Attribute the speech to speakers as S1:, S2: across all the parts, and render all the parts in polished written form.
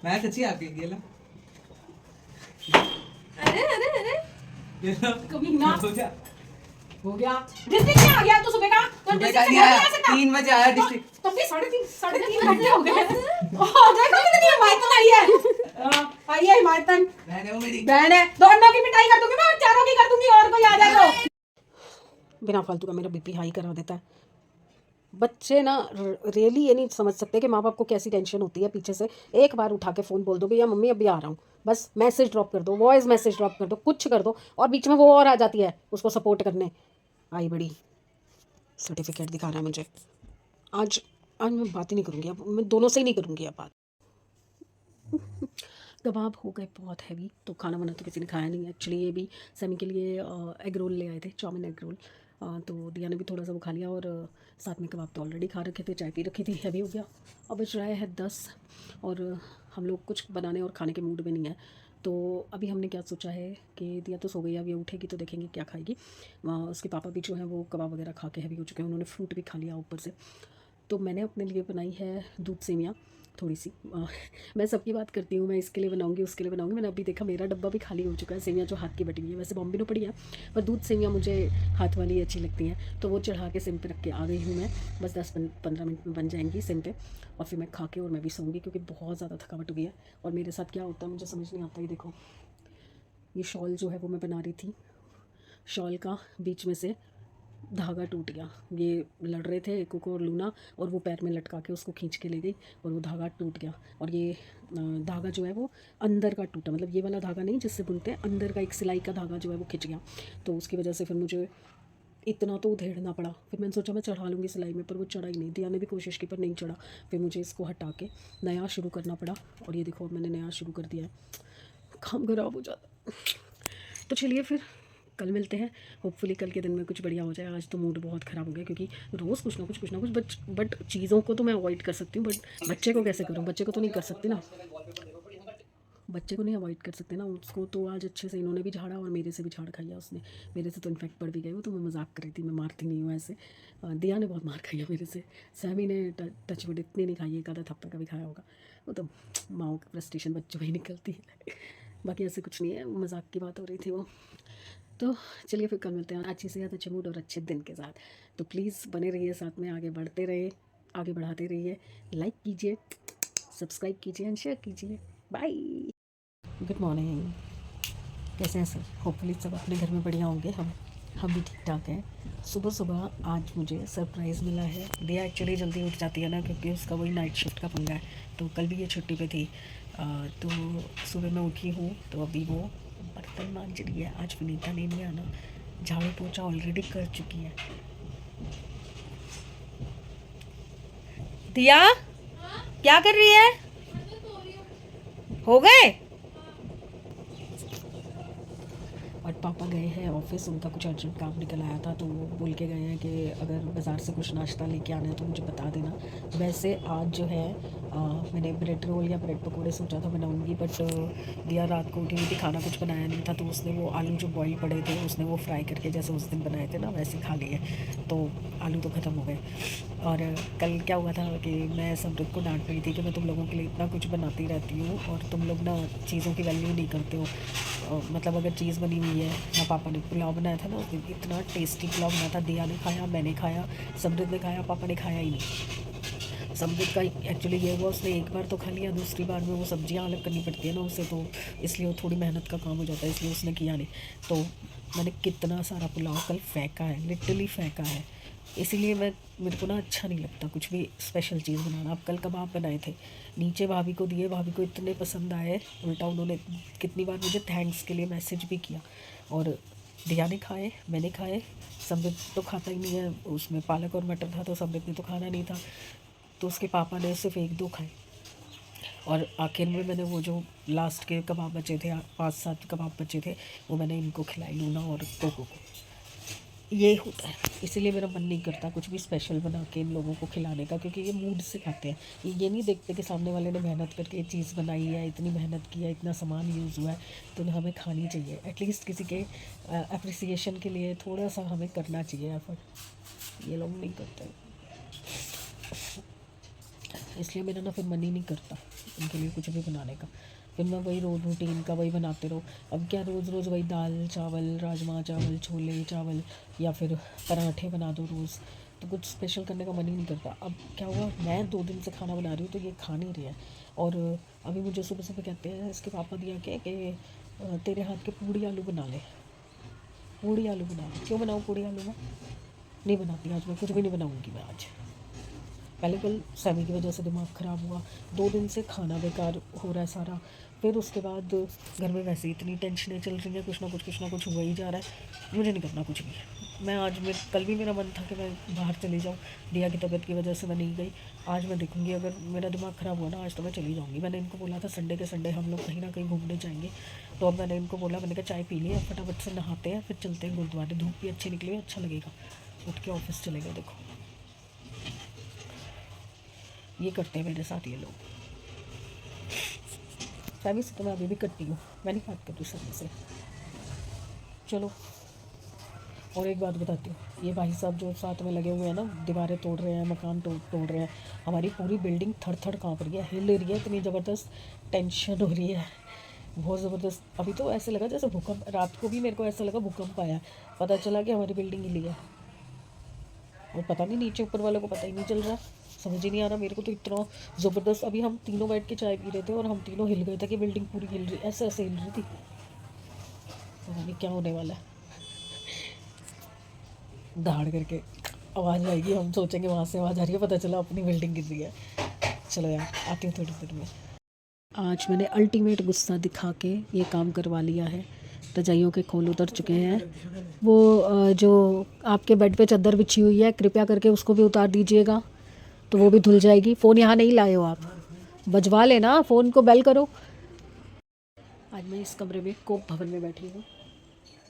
S1: मैं सच्ची आपके गेला
S2: अरे अरे अरे
S1: ये लो
S2: कमीना
S1: हो गया
S2: हो गया। डिस्ट्रिक्ट में आ गया तो सुबह का तो
S1: सुबह
S2: डिस्ट्रिक्ट
S1: का
S2: से
S1: नहीं
S2: घर
S1: आया,
S2: नहीं आ सकता
S1: 3 बजे आया डिस्ट्रिक्ट।
S2: तो भी 3:30 घंटे हो गए। ओह देखो कितनी हिमायतन आई है। आई है हिमायतन,
S1: बहन है वो मेरी।
S2: बहन है। दोनों की पिटाई कर दूंगी मैं और चारों की कर दूंगी और कोई आ जाए तो। बिना फालतू का मेरा बीपी हाई करा देता है। बच्चे ना रियली ये नहीं समझ सकते कि माँ बाप को कैसी टेंशन होती है पीछे से। एक बार उठा के फ़ोन बोल दोगे या मम्मी अभी आ रहा हूँ, बस मैसेज ड्रॉप कर दो, वॉइस मैसेज ड्रॉप कर दो, कुछ कर दो और बीच में वो और आ जाती है उसको सपोर्ट करने। आई बड़ी सर्टिफिकेट दिखा रहा है मुझे। आज आज मैं बात ही नहीं करूँगी, अब मैं दोनों से ही नहीं करूँगी अब बात। कबाब हो गए बहुत हैवी, तो खाना वाना तो किसी ने खाया नहीं। एक्चुअली ये भी समी के लिए एग रोल ले आए थे, चाउमीन एग रोल। तो दिया ने भी थोड़ा सा वो खा लिया और साथ में कबाब तो ऑलरेडी खा रखे थे, चाय पी रखी थी, हैवी हो गया। अब बज रहा है 10 और हम लोग कुछ बनाने और खाने के मूड में नहीं है। तो अभी हमने क्या सोचा है कि दिया तो सो गई, अब ये उठेगी तो देखेंगे क्या खाएगी। उसके पापा भी जो है वो कबाब वगैरह खा के हैवी हो चुके हैं, उन्होंने फ्रूट भी खा लिया ऊपर से। तो मैंने अपने लिए बनाई है दूध सेमियाँ थोड़ी सी। मैं सबकी बात करती हूँ, मैं इसके लिए बनाऊँगी उसके लिए बनाऊँगी। मैंने अभी देखा मेरा डब्बा भी खाली हो चुका है। सेमियाँ जो हाथ की बटी हुई है, वैसे बॉम्बे में पड़ी है पर दूध सेमियाँ मुझे हाथ वाली अच्छी लगती हैं, तो वो चढ़ा के सिम पे रख के आ गई हूँ मैं। बस 10-15 मिनट में बन जाएंगी सिम पे और फिर मैं खा के और मैं भी सोऊंगी क्योंकि बहुत ज़्यादा थकावट हुई है। और मेरे साथ क्या होता है मुझे समझ नहीं आता। ये देखो, ये शॉल जो है वो मैं बना रही थी, शॉल का बीच में से धागा टूट गया। ये लड़ रहे थे कोको और लूना और वो पैर में लटका के उसको खींच के ले गई और वो धागा टूट गया। और ये धागा जो है वो अंदर का टूटा, मतलब ये वाला धागा नहीं जिससे बुनते हैं, अंदर का एक सिलाई का धागा जो है वो खिंच गया। तो उसकी वजह से फिर मुझे इतना तो उधेड़ना पड़ा। फिर मैंने सोचा मैं चढ़ा लूँगी सिलाई में, पर वो चढ़ा ही नहीं। दिया ने भी कोशिश की पर नहीं चढ़ा। फिर मुझे इसको हटा के नया शुरू करना पड़ा और ये देखो मैंने नया शुरू कर दिया है। काम खराब हो जाता। तो चलिए फिर कल मिलते हैं। होपफुली कल के दिन में कुछ बढ़िया हो जाए। आज तो मूड बहुत ख़राब हो गया क्योंकि रोज़ कुछ ना कुछ बट चीज़ों को तो मैं अवॉइड कर सकती हूँ, बट बच्चे को कैसे करूँ? बच्चे को तो नहीं कर सकती ना, बच्चे को नहीं अवॉइड कर सकते ना। उसको तो आज अच्छे से इन्होंने भी झाड़ा और मेरे से भी झाड़ खाई है उसने। मेरे से तो इन्फेक्ट पड़ भी गई वो, तो मैं मजाक कर रही थी, मैं मारती नहीं हूँ ऐसे। दिया ने बहुत मार खाई है मेरे से। सैमी ने टच वुड इतनी नहीं खाई है, एक आधा थप्पड़ का भी खाया होगा। वो तो माओ की फ्रस्ट्रेशन बच्चों में ही निकलती है। बाकी ऐसे कुछ नहीं है, मजाक की बात हो रही थी वो। तो चलिए फिर कल मिलते हैं अच्छी सेहत, अच्छे मूड और अच्छे दिन के साथ। तो प्लीज़ बने रहिए साथ में, आगे बढ़ते रहिए, आगे बढ़ाते रहिए। लाइक कीजिए, सब्सक्राइब कीजिए एंड शेयर कीजिए। बाय। गुड मॉर्निंग, कैसे हैं सर? होपफुली सब अपने घर में बढ़िया होंगे। हम भी ठीक ठाक हैं। सुबह सुबह आज मुझे सरप्राइज़ मिला है। दिया एक्चुअली जल्दी उठ जाती है ना क्योंकि उसका वही नाइट शिफ्ट का पंगा है, तो कल भी ये छुट्टी पे थी। तो सुबह मैं उठी हूँ तो अभी वो बर्तन मांज रही है। आज विनीता ने नहीं आना, झाड़ू पोछा ऑलरेडी कर चुकी है। दिया क्या कर रही है? हो गए? और पापा गए हैं ऑफिस, उनका कुछ अर्जेंट काम निकल आया था तो वो बोल के गए हैं कि अगर बाज़ार से कुछ नाश्ता लेके आना है तो मुझे बता देना। वैसे आज जो है मैंने ब्रेड रोल या ब्रेड पकोड़े सोचा था बनाऊंगी, बट दिया रात को उठी हुई थी, खाना कुछ बनाया नहीं था, तो उसने वो आलू जो बॉईल पड़े थे उसने वो फ्राई करके जैसे उस दिन बनाए थे ना वैसे खा लिए। तो आलू तो ख़त्म हो गए। और कल क्या हुआ था कि मैं समृद्ध को डांट रही थी कि मैं तुम लोगों के लिए इतना कुछ बनाती रहती हूँ और तुम लोग ना चीज़ों की वैल्यू नहीं करते हो। मतलब अगर चीज़ बनी हुई है या पापा ने पुलाव बनाया था ना उस दिन, इतना टेस्टी पुलाव बनाया था। दिया ने खाया, मैंने खाया, समृद्ध ने खाया, पापा ने खाया ही नहीं। समृद्ध का एक्चुअली ये हुआ, उसने एक बार तो खा लिया, दूसरी बार में वो सब्जियां अलग करनी पड़ती है ना उसे, तो इसलिए वो थोड़ी मेहनत का काम हो जाता है, इसलिए उसने किया नहीं। तो मैंने कितना सारा पुलाव कल फेंका है, लिटरली फेंका है। इसीलिए मेरे को ना अच्छा नहीं लगता कुछ भी स्पेशल चीज़ बनाना। अब कल कबाब बनाए थे, नीचे भाभी को दिए, भाभी को इतने पसंद आए, उल्टा उन्होंने कितनी बार मुझे थैंक्स के लिए मैसेज भी किया। और दिया ने खाए, मैंने खाए, समृद्ध तो खाता ही नहीं है, उसमें पालक और मटर था तो समृद्ध ने तो खाना नहीं था, तो उसके पापा ने सिर्फ 1-2 खाए। और आखिर में मैंने वो जो लास्ट के कबाब बचे थे, 5-7 कबाब बचे थे, वो मैंने इनको खिलाई, लूना और कोको को। ये होता है, इसीलिए मेरा मन नहीं करता कुछ भी स्पेशल बना के इन लोगों को खिलाने का, क्योंकि ये मूड से खाते हैं। ये नहीं देखते कि सामने वाले ने मेहनत करके ये चीज़ बनाई है, इतनी मेहनत की है, इतना सामान यूज़ हुआ है, तो हमें खानी चाहिए। एटलीस्ट किसी के अप्रिसिएशन के लिए थोड़ा सा हमें करना चाहिए एफर्ट। ये लोग नहीं करते, इसलिए मेरा ना फिर मन ही नहीं करता। उनके लिए कुछ भी बनाने का। फिर मैं वही रोज़ रूटीन का वही बनाते रहो। अब क्या रोज़ रोज़ वही दाल चावल, राजमा चावल, छोले चावल या फिर पराठे बना दो रोज़, तो कुछ स्पेशल करने का मन ही नहीं करता। अब क्या हुआ, मैं 2 दिन से खाना बना रही हूँ तो ये खा नहीं रही है। और अभी मुझे सुबह सुबह कहते हैं इसके पापा दिया के कि तेरे हाथ के पूड़ी आलू बना ले, पूड़ी आलू बना। क्यों बनाऊँ पूड़ी आलू? मैं नहीं बनाती आज, मैं कुछ भी नहीं बनाऊँगी मैं आज। पहले कल सैमी की वजह से दिमाग ख़राब हुआ, 2 दिन से खाना बेकार हो रहा है सारा। फिर उसके बाद घर में वैसे इतनी टेंशनें चल रही हैं, कुछ ना कुछ हुआ ही जा रहा है। मुझे नहीं करना कुछ भी। मैं आज कल भी मेरा मन था कि मैं बाहर चली जाऊँ, दिया की तबीयत की वजह से मैं नहीं गई। आज मैं देखूँगी, अगर मेरा दिमाग ख़राब हुआ ना आज तो मैं चली जाऊँगी। मैंने इनको बोला था संडे के संडे हम लोग कहीं ना कहीं घूमने जाएंगे, तो अब मैंने इनको बोला, मैंने कहा चाय पी ली, अब फटाफट से नहाते हैं फिर चलते हैं गुरुद्वारे। धूप भी अच्छी निकली, अच्छा लगेगा, उठ के ऑफिस चलेगा। देखो ये करते हैं मेरे साथ ये लोग। फैमिली से तो मैं अभी भी करती हूँ, मैं नहीं बात करती सभी से। चलो और एक बात बताती हूँ, ये भाई साहब जो साथ में लगे हुए हैं ना, दीवारें तोड़ रहे हैं, मकान तोड़ रहे हैं, हमारी पूरी बिल्डिंग थर थर काँप रही है, हिल रही है, इतनी ज़बरदस्त टेंशन हो रही है, बहुत ज़बरदस्त। अभी तो ऐसे लगा जैसे भूकंप, रात को भी मेरे को ऐसा लगा भूकंप आया, पता चला कि हमारी बिल्डिंग हिली है। और पता नहीं नीचे ऊपर वालों को पता ही नहीं चल रहा, समझ ही नहीं आ रहा मेरे को तो इतना ज़बरदस्त। अभी हम तीनों बैठ के चाय पी रहे थे और हम तीनों हिल गए थे कि बिल्डिंग पूरी हिल रही, ऐसे ऐसे हिल रही थी। पता नहीं क्या होने वाला है, दहाड़ करके आवाज़ आएगी, हम सोचेंगे वहाँ से आवाज़ आ रही है, पता चला अपनी बिल्डिंग गिर रही है। चलो यार आती हूँ थोड़ी देर में। आज मैंने अल्टीमेट गुस्सा दिखा के ये काम करवा लिया है। रजाइयों के खोल उतर चुके हैं। वो जो आपके बेड पे चादर बिछी हुई है, कृपया करके उसको भी उतार दीजिएगा, तो वो भी धुल जाएगी। फ़ोन यहाँ नहीं लाए हो आप, बजवा लेना, फ़ोन को बेल करो। आज मैं इस कमरे में कोप भवन में बैठी हूँ।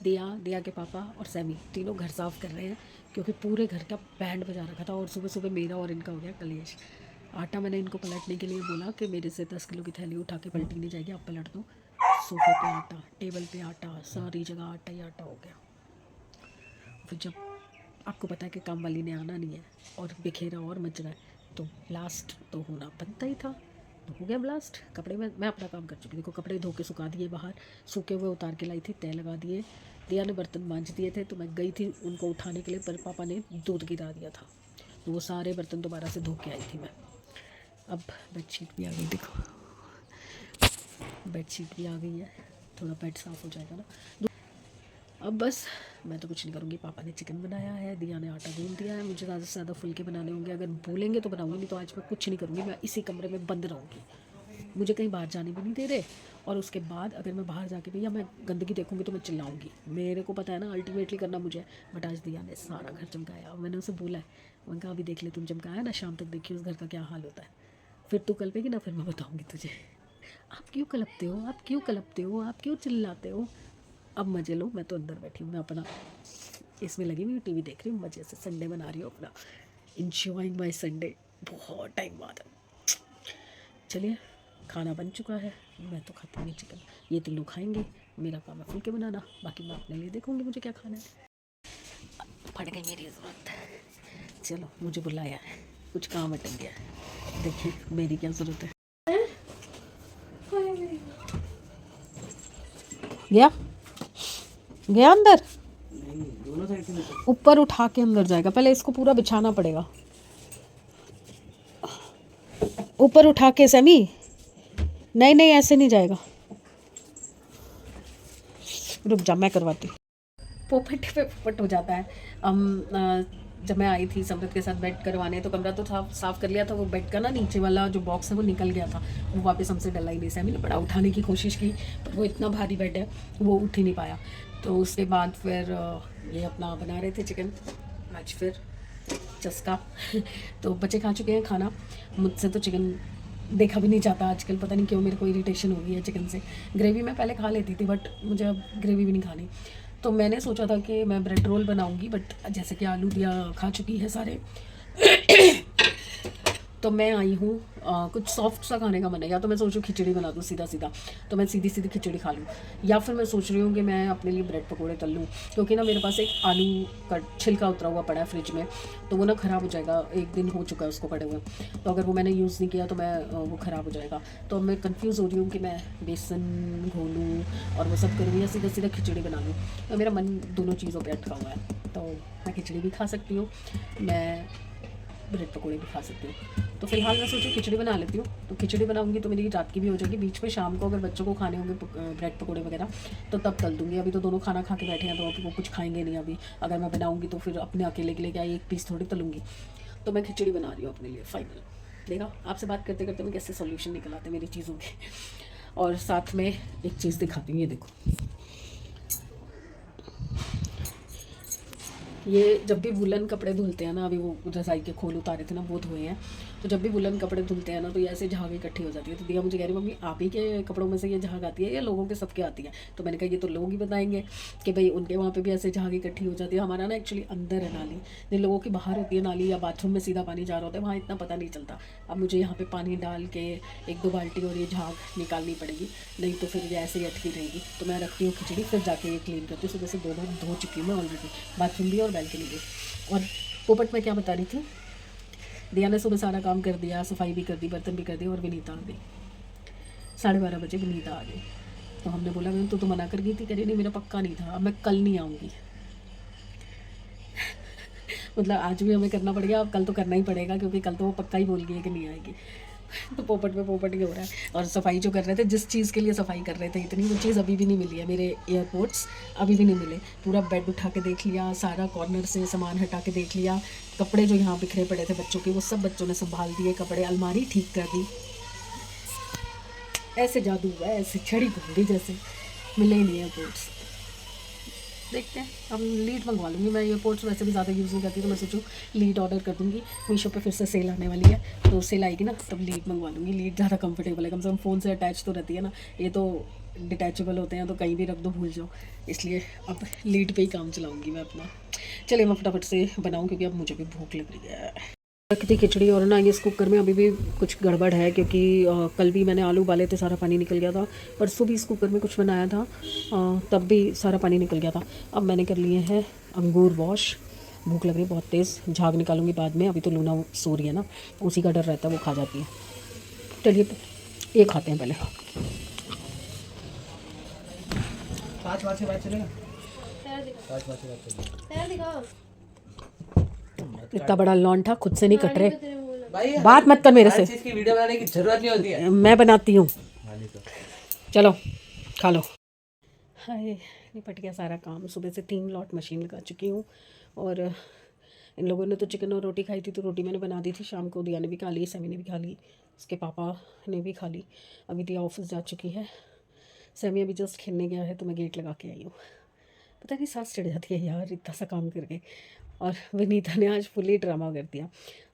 S2: दिया के पापा और सैमी तीनों घर साफ़ कर रहे हैं, क्योंकि पूरे घर का बैंड बजा रखा था और सुबह सुबह मेरा और इनका हो गया कलेश। आटा मैंने इनको पलटने के लिए बोला कि मेरे से 10 किलो की थैली उठा के पलटी नहीं जाएगी, आप पलट दो। सोफे पे आटा, टेबल पे आटा, सारी जगह आटा ही आटा हो गया। फिर जब आपको पता है कि काम वाली ने आना नहीं है और बिखेरा और मच रहा है, तो ब्लास्ट तो होना बनता ही था, तो हो गया ब्लास्ट। कपड़े में मैं अपना काम कर चुकी, देखो कपड़े धो के सुखा दिए बाहर, सूखे हुए उतार के लाई थी, तय लगा दिए। दिया ने बर्तन मांज दिए थे, तो मैं गई थी उनको उठाने के लिए, पर पापा ने दूध गिरा दिया था, तो वो सारे बर्तन दोबारा से धो के आई थी मैं। अब बेडशीट भी आ गई, देखो बेडशीट भी आ गई है, थोड़ा बेड साफ़ हो जाएगा ना। अब बस मैं तो कुछ नहीं करूँगी। पापा ने चिकन बनाया है, दिया ने आटा गूंद दिया है, मुझे ज़्यादा से ज़्यादा फुलके बनाने होंगे, अगर बोलेंगे तो बनाऊँगी, नहीं तो आज मैं कुछ नहीं करूँगी। मैं इसी कमरे में बंद रहूँगी, मुझे कहीं बाहर जाने भी नहीं दे रहे। और उसके बाद अगर मैं बाहर जाके भी या मैं गंदगी देखूँगी तो मैं चिल्लाऊँगी, मेरे को पता है ना अल्टीमेटली करना मुझे। बट आज दिया ने सारा घर चमकाया, मैंने उसे बोला है, मैंने कहा अभी देख ले, तुम चमकाया ना, शाम तक देखिए उस घर का क्या हाल होता है, फिर तू कलपेगी ना, फिर मैं बताऊँगी तुझे। आप क्यों कलपते हो, आप क्यों कलपते हो, आप क्यों चिल्लाते हो? अब मज़े लो, मैं तो अंदर बैठी हूँ, मैं अपना इसमें लगी हुई टीवी देख रही हूँ, मज़े से संडे मना रही हूँ अपना, इंजॉइंग माई संडे, बहुत टाइम बाद। चलिए खाना बन चुका है, मैं तो खाती नहीं चिकन, ये तीनों खाएंगे, मेरा काम है फुलके बनाना, बाकी मैं अपने लिए देखूँगी मुझे क्या खाना है। पड़ गई मेरी ज़रूरत, चलो मुझे बुलाया है, कुछ काम अटक गया है, देखिए मेरी क्या ज़रूरत है। गया अंदर, ऊपर उठा के अंदर जाएगा, पहले इसको पूरा बिछाना पड़ेगा, ऊपर उठा के। सैमी नहीं ऐसे नहीं जाएगा, रुक जा मैं करवाती हूँ। पोपट पे पोपट हो जाता है। जब मैं आई थी समृत के साथ बेड करवाने, तो कमरा तो साफ़ कर लिया था, वो बेड का ना नीचे वाला जो बॉक्स है वो निकल गया था, वो वापस हमसे डला ही नहीं। सैमी ने बड़ा उठाने की कोशिश की, पर वो इतना भारी बेड है वो उठ ही नहीं पाया। तो उसके बाद फिर ये अपना बना रहे थे चिकन, आज फिर चस्का तो बच्चे खा चुके हैं खाना, मुझसे तो चिकन देखा भी नहीं जाता आजकल, पता नहीं क्यों मेरे को इरिटेशन हो गई है चिकन से। ग्रेवी मैं पहले खा लेती थी, बट मुझे अब ग्रेवी भी नहीं खानी। तो मैंने सोचा था कि मैं ब्रेड रोल बनाऊंगी, बट जैसे कि आलू दिया खा चुकी है सारे तो मैं आई हूँ कुछ सॉफ्ट सा खाने का मन है, या तो मैं सोच रही हूँ खिचड़ी बना दूँ सीधा सीधा, तो मैं सीधी सीधी खिचड़ी खा लूँ, या फिर मैं सोच रही हूँ कि मैं अपने लिए ब्रेड पकौड़े तल लूँ, क्योंकि ना मेरे पास एक आलू का छिलका उतरा हुआ पड़ा है फ्रिज में, तो वो ना ख़राब हो जाएगा, 1 दिन हो चुका है उसको पड़े हुए, तो अगर वो मैंने यूज़ नहीं किया तो मैं वो ख़राब हो जाएगा। तो मैं कंफ्यूज हो रही हूँ कि मैं बेसन घोलूँ और वो सब करूँ या सीधा सीधा खिचड़ी बना लूँ। तो मेरा मन दोनों चीज़ों पे अटका हुआ है, तो मैं खिचड़ी भी खा सकती हूँ, मैं ब्रेड पकौड़े भी खा सकती हूँ। तो फिलहाल मैं सोचूँ खिचड़ी बना लेती हूँ, तो खिचड़ी बनाऊँगी तो मेरी रात की भी हो जाएगी, बीच में शाम को अगर बच्चों को खाने होंगे ब्रेड पकौड़े वगैरह तो तब तल दूँगी। अभी तो दोनों खाना खा के बैठे हैं तो अभी वो कुछ खाएंगे नहीं, अभी अगर मैं बनाऊँगी तो फिर अपने अकेले के लिए क्या 1 पीस थोड़ी तलूँगी। तो मैं खिचड़ी बना रही हूँ अपने लिए फाइनल। देखा आपसे बात करते करते मैं कैसे सोल्यूशन निकल आते मेरी चीज़ों के। और साथ में एक चीज़ दिखाती हूँ, ये देखो, ये जब भी वुलन कपड़े धुलते हैं ना, अभी वो रज़ाई के खोल उतारे थे ना, वो धोए हैं, तो जब भी वुलन कपड़े धुलते हैं ना तो ये ऐसे झाग इकट्ठी हो जाती है। तो दिया मुझे कह रही मम्मी आप ही के कपड़ों में से ये झाग आती है या लोगों के सबके आती है? तो मैंने कहा ये तो लोग ही बताएंगे कि भाई उनके वहाँ पे भी ऐसे झाग इकट्ठी हो जाती है। हमारा ना एक्चुअली अंदर है नाली, जिन लोगों की बाहर होती है नाली या बाथरूम में सीधा पानी जा रहा होता है वहाँ इतना पता नहीं चलता। अब मुझे यहाँ पर पानी डाल के 1-2 बाल्टी और ये झाग निकालनी पड़ेगी, नहीं तो फिर ये ऐसे ही अटकी रहेगी। तो मैं रखती हूँ खिचड़ी, फिर जाके ये क्लीन करती हूँ। सुबह से 2 बार धो चुकी हूँ मैं ऑलरेडी, बाथरूम भी और बैल्कनी भी। और पोपट में क्या बता रही थी, दिया ने सुबह सारा काम कर दिया, सफाई भी कर दी, बर्तन भी कर दिए, और विनीता आ गई 12:30 बजे विनीता आ गई। तो हमने बोला मैम तो मना कर गई थी, कह रही नहीं मेरा पक्का नहीं था, अब मैं कल नहीं आऊँगी। मतलब आज भी हमें करना पड़ गया, अब कल तो करना ही पड़ेगा, क्योंकि कल तो वो पक्का ही बोल गई है कि नहीं आएगी। तो पोपट में पोपट ही हो रहा है। और सफाई जो कर रहे थे, जिस चीज़ के लिए सफाई कर रहे थे इतनी, वो चीज़ अभी भी नहीं मिली है। मेरे एयरपोर्ट्स अभी भी नहीं मिले। पूरा बेड उठा के देख लिया, सारा कॉर्नर से सामान हटा के देख लिया, कपड़े जो यहाँ बिखरे पड़े थे बच्चों के वो सब बच्चों ने संभाल दिए, कपड़े अलमारी ठीक कर दी। ऐसे जादू हुआ है, ऐसे छड़ी घूम गई जैसे, मिले ही नहीं एयरपोर्ट्स। देखते हैं, अब लीड मंगवा लूँगी मैं। एयरपोर्ट्स वैसे भी ज़्यादा यूज़ नहीं करती, तो मैं सोचूँ लीड ऑर्डर कर दूँगी। मीशो पे फिर से सेल आने वाली है, तो सेल आएगी ना तब लीड मंगवा लूँगी। लीड ज़्यादा कंफर्टेबल है, कम से कम फ़ोन से अटैच तो रहती है ना, ये तो डिटैचेबल होते हैं तो कहीं भी रख दो भूल जाओ, इसलिए अब लीड पे ही काम चलाऊँगी मैं अपना। चलिए मैं फटाफट से बनाऊँ, क्योंकि अब मुझे भी भूख लग रही है। रखी खिचड़ी, और ना इस कुकर में अभी भी कुछ गड़बड़ है, क्योंकि कल भी मैंने आलू उबाले थे, सारा पानी निकल गया था। परसों भी इस कुकर में कुछ बनाया था, तब भी सारा पानी निकल गया था। अब मैंने कर लिए हैं अंगूर वॉश। भूख लग रही है बहुत तेज़, झाग निकालूंगी बाद में। अभी तो लूना सो रही है ना, उसी का डर रहता है, वो खा जाती है। चलिए ये खाते हैं पहले। इतना बड़ा लॉन था, खुद से नहीं कट रहे। बात मत कर मेरे से,
S1: चीज़ की वीडियो बनाने की जरूरत नहीं होती है,
S2: मैं बनाती हूँ। चलो खा लो। हाय, निपट गया सारा काम। सुबह से 3 लॉट मशीन लगा चुकी हूँ, और इन लोगों ने तो चिकन और रोटी खाई थी, तो रोटी मैंने बना दी थी। शाम को दिया ने भी खा ली, सैमी ने भी खा ली, उसके पापा ने भी खा ली। अभी दिया ऑफिस जा चुकी है, सैमी अभी जस्ट खेलने गया है, तो मैं गेट लगा के आई हूँ। पता नहीं सांस चढ़ जाती है यार इतना सा काम करके। और विनीता ने आज फुली ड्रामा कर दिया।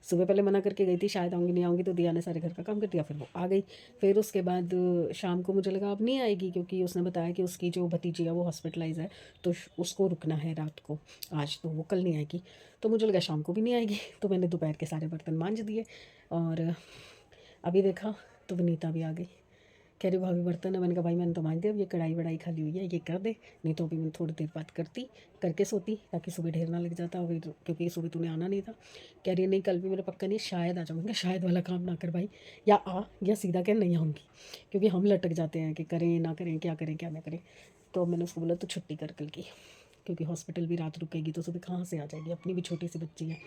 S2: सुबह पहले मना करके गई थी शायद आऊँगी नहीं आऊँगी, तो दिया ने सारे घर का काम कर दिया, फिर वो आ गई। फिर उसके बाद शाम को मुझे लगा अब नहीं आएगी, क्योंकि उसने बताया कि उसकी जो भतीजी है वो हॉस्पिटलाइज है, तो उसको रुकना है रात को आज, तो वो कल नहीं आएगी। तो मुझे लगा शाम को भी नहीं आएगी, तो मैंने दोपहर के सारे बर्तन मांज दिए। और अभी देखा तो विनीता भी आ गई, कह रही भाभी बर्तन है। मैंने कहा भाई मैंने तो मांज दिया, अब ये कढ़ाई वढ़ाई खाली हुई है, ये कर दे, नहीं तो अभी मैं थोड़ी देर बात करके सोती, ताकि सुबह ढेर ना लग जाता, अभी क्योंकि सुबह तूने आना नहीं था। कह रही है नहीं कल भी मेरा पक्का नहीं, शायद आ जाऊँगा। शायद वाला काम ना कर भाई, या आ या सीधा कह नहीं आऊँगी, क्योंकि हम लटक जाते हैं कि करें ना करें, क्या ना करें। तो मैंने उसको बोला तो छुट्टी कर कल की, क्योंकि हॉस्पिटल भी रात रुकेगी तो सुबह कहाँ से आ जाएगी, अपनी भी छोटी सी बच्ची है।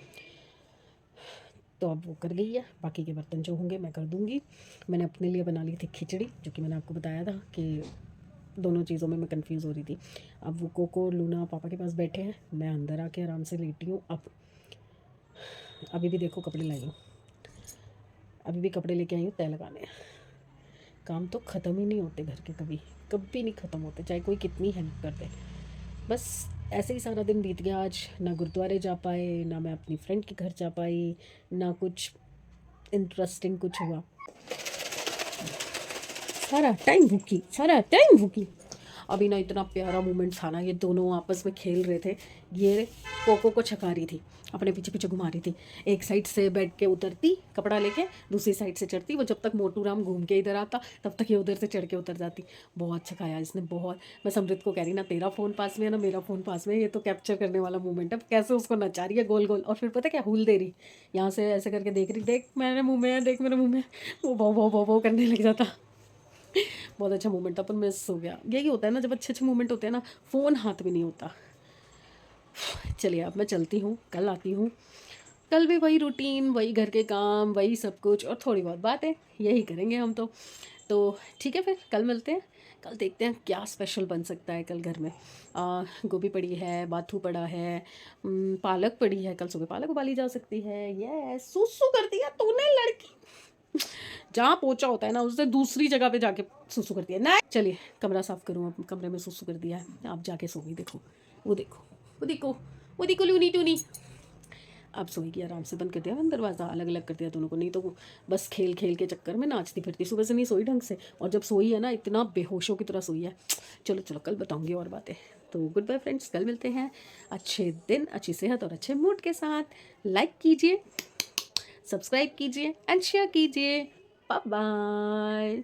S2: तो अब वो कर गई है, बाकी के बर्तन जो होंगे मैं कर दूँगी। मैंने अपने लिए बना ली थी खिचड़ी, जो कि मैंने आपको बताया था कि दोनों चीज़ों में मैं कंफ्यूज हो रही थी। अब वो कोको लूना पापा के पास बैठे हैं, मैं अंदर आके आराम से लेटी हूँ। अब अभी भी देखो कपड़े लाई हूँ, अभी भी कपड़े लेके आई हूँ तय लगाने। काम तो ख़त्म ही नहीं होते घर के, कभी नहीं ख़त्म होते, चाहे कोई कितनी हेल्प कर दे। बस ऐसे ही सारा दिन बीत गया। आज ना गुरुद्वारे जा पाए, ना मैं अपनी फ्रेंड के घर जा पाई, ना कुछ इंटरेस्टिंग कुछ हुआ। सारा टाइम भूखी। अभी ना इतना प्यारा मोमेंट था ना, ये दोनों आपस में खेल रहे थे। ये कोको को छका रही थी अपने पीछे पीछे घुमा रही थी। एक साइड से बेड के उतरती कपड़ा लेके, दूसरी साइड से चढ़ती। वो जब तक मोटू राम घूम के इधर आता तब तक ये उधर से चढ़ के उतर जाती। बहुत सिखाया इसने, बहुत। मैं समृद्ध को कह रही ना तेरा फ़ोन पास में है ना मेरा फ़ोन पास में है, ये तो कैप्चर करने वाला मोमेंट है। कैसे उसको नचा रही है गोल गोल, और फिर पता क्या हुल दे रही, यहाँ से ऐसे करके देख रही, देख मेरे मुँह में है, देख मेरे मुँह में। वो भो करने लग जाता। बहुत अच्छा मोमेंट था, पर मिस हो गया। यही होता है ना, जब अच्छे अच्छे मोमेंट होते हैं ना, फ़ोन हाथ में नहीं होता। चलिए अब मैं चलती हूँ, कल आती हूँ। कल भी वही रूटीन, वही घर के काम, वही सब कुछ, और थोड़ी बहुत बातें, यही करेंगे हम तो ठीक है, फिर कल मिलते हैं। कल देखते हैं क्या स्पेशल बन सकता है कल घर में। गोभी पड़ी है, बाथू पड़ा है, पालक पड़ी है, कल सुबह पालक उबाली जा सकती है। ये सुसु कर दिया तूने लड़की, जहाँ पोछा होता है ना उससे दूसरी जगह पे जाके सुसु करती है ना। चलिए कमरा साफ करूँ, अब कमरे में सुसु कर दिया है, आप जाके सो गई। देखो वो देखो वो देखो वो देखो लूनी टूनी, अब सोएगी आराम से। बंद कर दिया मैंने दरवाज़ा, अलग अलग कर दिया दोनों को, नहीं तो वो बस खेल खेल के चक्कर में नाचती फिरती। सुबह से नहीं सोई ढंग से, और जब सोई है ना इतना बेहोशों की तरह सोई है। चलो चलो कल बताऊंगी और बातें। तो गुड बाय फ्रेंड्स, कल मिलते हैं अच्छे दिन, अच्छी सेहत और अच्छे मूड के साथ। लाइक कीजिए, सब्सक्राइब कीजिए एंड शेयर कीजिए। Bye bye.